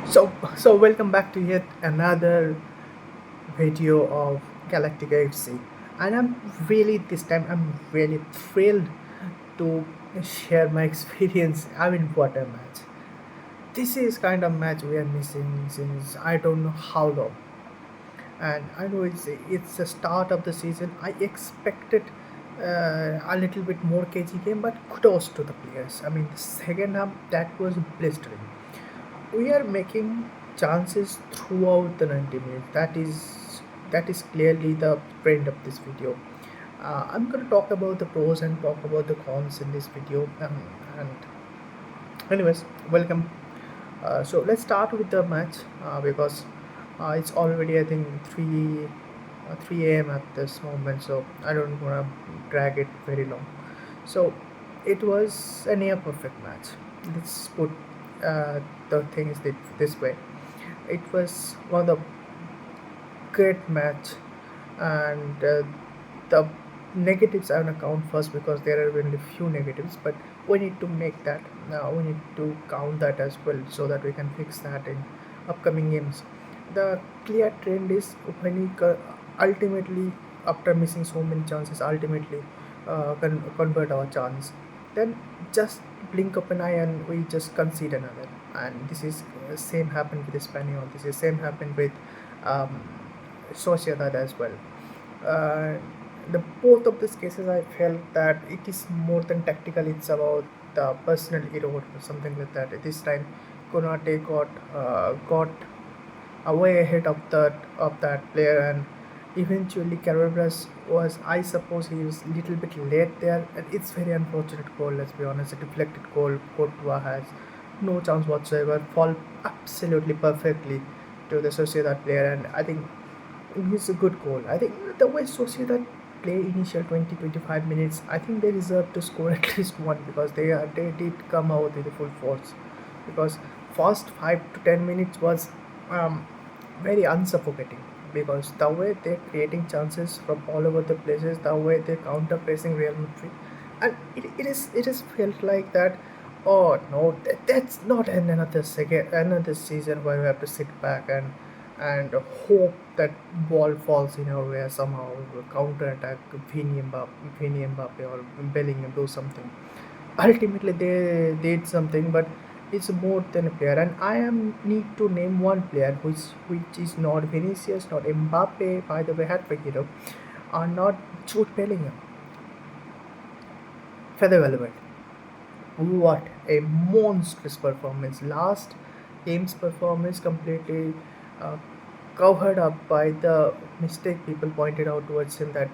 So welcome back to yet another video of Galactic FC, and I'm really thrilled to share my experience. I mean, what a match! This is kind of match we are missing since I don't know how long, and I know it's the start of the season. I expected a little bit more cagey game, but kudos to the players. I mean, the second half that was blistering. We are making chances throughout the 90 minutes. That is clearly the trend of this video. I'm going to talk about the pros and talk about the cons in this video. And anyways, welcome. So let's start with the match because it's already I think 3 a.m. at this moment, so I don't want to drag it very long. So it was a near perfect match. Let's put the things this way. It was one of the great match, and the negatives I want to count first because there are only few negatives, but we need to make that. Now we need to count that as well so that we can fix that in upcoming games. The clear trend is when we ultimately, after missing so many chances, ultimately convert our chance, then just blink of an eye and we just concede another. And this is same happened with Espanyol. This is same happened with um, Sociedad as well. Uh, the both of these cases, I felt that it is more than tactical. It's about the personal error or something like that. This time, Konate got away ahead of that player, and eventually Carabas was, I suppose, he was a little bit late there, and it's very unfortunate goal. Let's be honest, a deflected goal. Courtois has no chance whatsoever. Fall absolutely perfectly to the Sociedad player, and I think it's a good goal. I think the way Sociedad play initial 20-25 minutes, I think they deserve to score at least one because they did come out with the full force. Because first 5 to 10 minutes was um, very unsuffocating because the way they're creating chances from all over the places, the way they're counter pressing Real Madrid, and it is felt like that. Oh no, that's not another season where we have to sit back and hope that ball falls in our way somehow. Counter attack, Vini Mbappe or Bellingham do something. Ultimately, they did something, but it's more than a player. And I am need to name one player which is not Vinicius, not Mbappe. By the way, hat-trick hero, are not Jude Bellingham. Feather Velvet. What a monstrous performance! Last game's performance completely uh, covered up by the mistake people pointed out towards him, that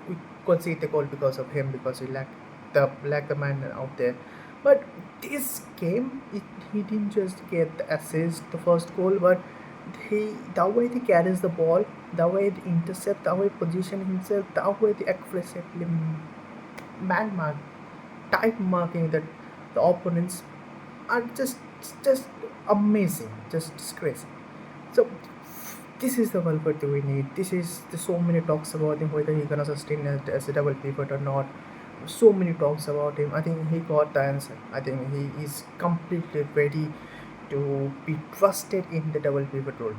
we concede the goal because of him, because he lacked the man out there. But this game, he didn't just get the assist, the first goal, but the way he carries the ball, the way he intercept, the way he position himself, the way the aggressively man mark, type marking that the opponents are just amazing, just crazy. So this is the Valverde we need. This is the so many talks about him, whether he gonna sustain as a double pivot or not. So many talks about him. I think he got the answer. I think he is completely ready to be trusted in the double pivot role.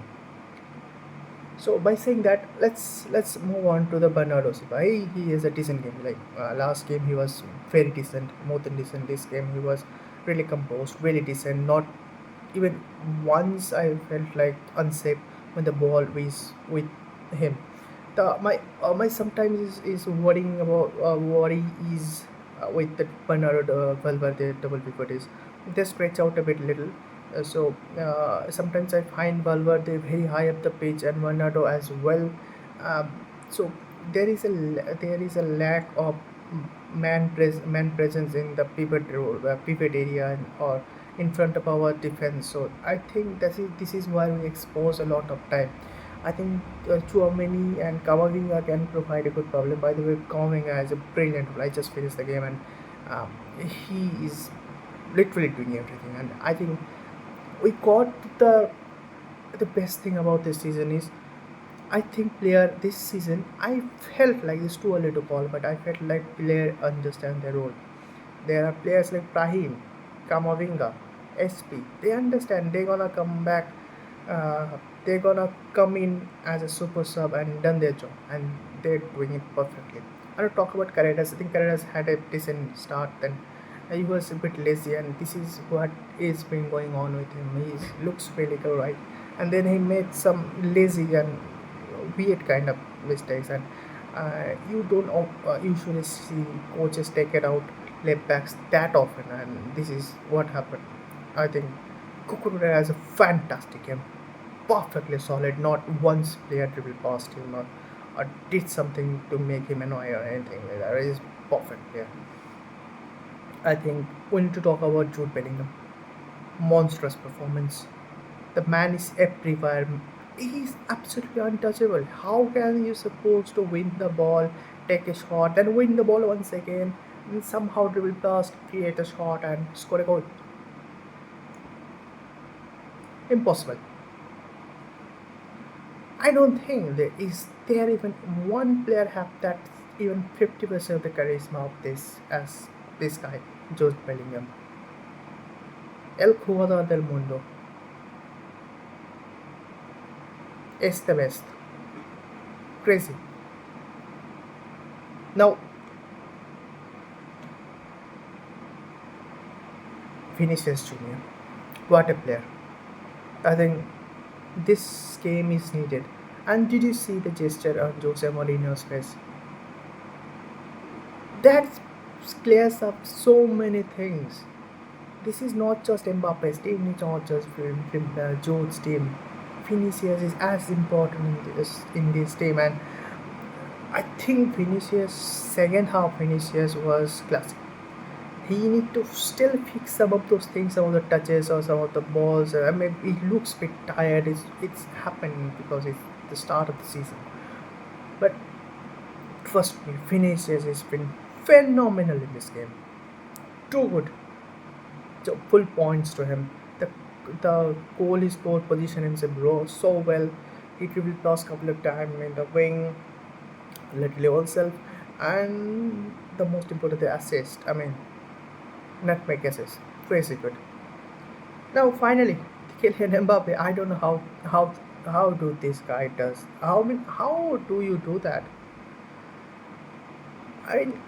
So by saying that, let's move on to the Bernardo Silva. He is a decent game. Like last game, he was very decent, more than decent. This game, he was really composed, really decent. Not even once I felt like unsafe when the ball was with him. My sometimes is worrying about worry is with the Bernardo Valverde double pivot is they stretch out a bit little. Sometimes I find Valverde very high up the pitch and Bernardo as well. So there is a lack of man presence in the pivot area, or in front of our defense. So I think this is why we expose a lot of time. I think Chouameni and Kamavinga can provide a good problem. By the way, Kamavinga has a brilliant role. I just finished the game, and um, he is literally doing everything. And I think we got the best thing about this season is, I think player this season, I felt like it's too early to call, but I felt like player understand their role. There are players like Brahim, Kamavinga, SP. They understand they're gonna come back. they're gonna come in as a super sub and done their job, and they're doing it perfectly. I don't talk about Carreras. I think Carreras had a decent start, then he was a bit lazy, and this is what is been going on with him. He looks really good, right, and then he made some lazy and weird kind of mistakes, and you don't usually see coaches take it out left backs that often, and this is what happened. I think Kukurea has a fantastic game, perfectly solid. Not once player dribbled past him or did something to make him annoy or anything like that. It is perfect. Yeah, I think we need to talk about Jude Bellingham. Monstrous performance. The man is everywhere. He's absolutely untouchable. How can you supposed to win the ball, take a shot, then win the ball once again, and somehow dribble past, create a shot, and score a goal? Impossible. I don't think there even one player have that even 50% of the charisma of this as this guy, Jude Bellingham. El jugador del mundo. Es the best. Crazy. Now, Vinicius Junior. What a player. I think this game is needed. And did you see the gesture on Jose Mourinho's face? That clears up so many things. This is not just Mbappe's team, it's not just Joe's team. Vinicius is as important in this team, and I think Vinicius second half Vinicius was classic. He need to still fix some of those things, some of the touches or some of the balls. I mean, he looks a bit tired. It's happening because it's the start of the season. But trust me, Vinicius has been phenomenal in this game. Too good. So full points to him. The goal he scored position himself so well. He dribbled past couple of times in the wing, literally himself, and the most important the assist. I mean, nutmeg assist, crazy good. Now finally, Kylian Mbappe. I don't know how do this guy does. How do you do that? I mean,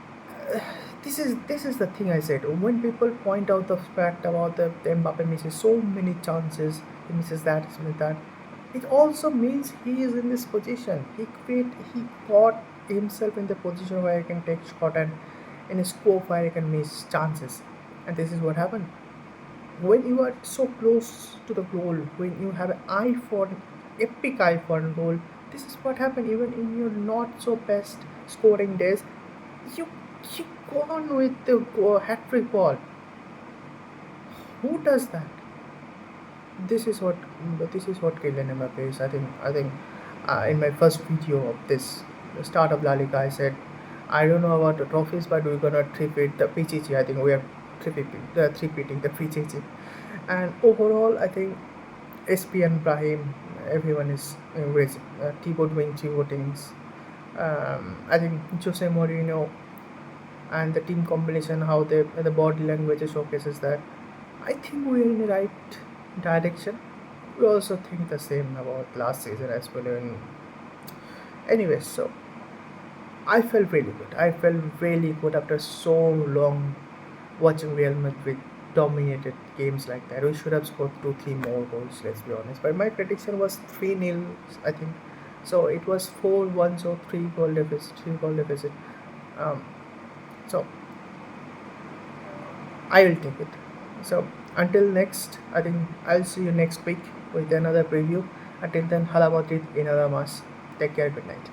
this is the thing I said. When people point out the fact about the Mbappe misses so many chances, he misses that, he misses that. It also means he is in this position. He got himself in the position where he can take shot and in a scope where he can miss chances. And this is what happened. When you are so close to the goal, when you have an eye for an epic eye for a goal, this is what happened. Even in your not so best scoring days, you you go on with the hat trick ball. Who does that? This is what this is what Kylian Mbappe is. I think in my first video of this the start of La Liga, I said I don't know about the trophies, but we're gonna repeat the PCG. I think we are repeating the PCG, and overall, I think SP and Brahim, everyone is with Thibaut doing two things. I think Jose Mourinho and the team combination, how the body language showcases that. I think we're in the right direction. We also think the same about last season as well. And anyways, so I felt really good. I felt really good after so long watching Real Madrid dominated games like that. We should have scored 2, 3 more goals. Let's be honest. But my prediction was 3-0. I think so. It was 4-1, so 3 goal deficit. 3 goal deficit. Um, so I will take it. So until next, I think I'll see you next week with another preview. Until then, Hala Madrid in Adamas. Take care. Good night.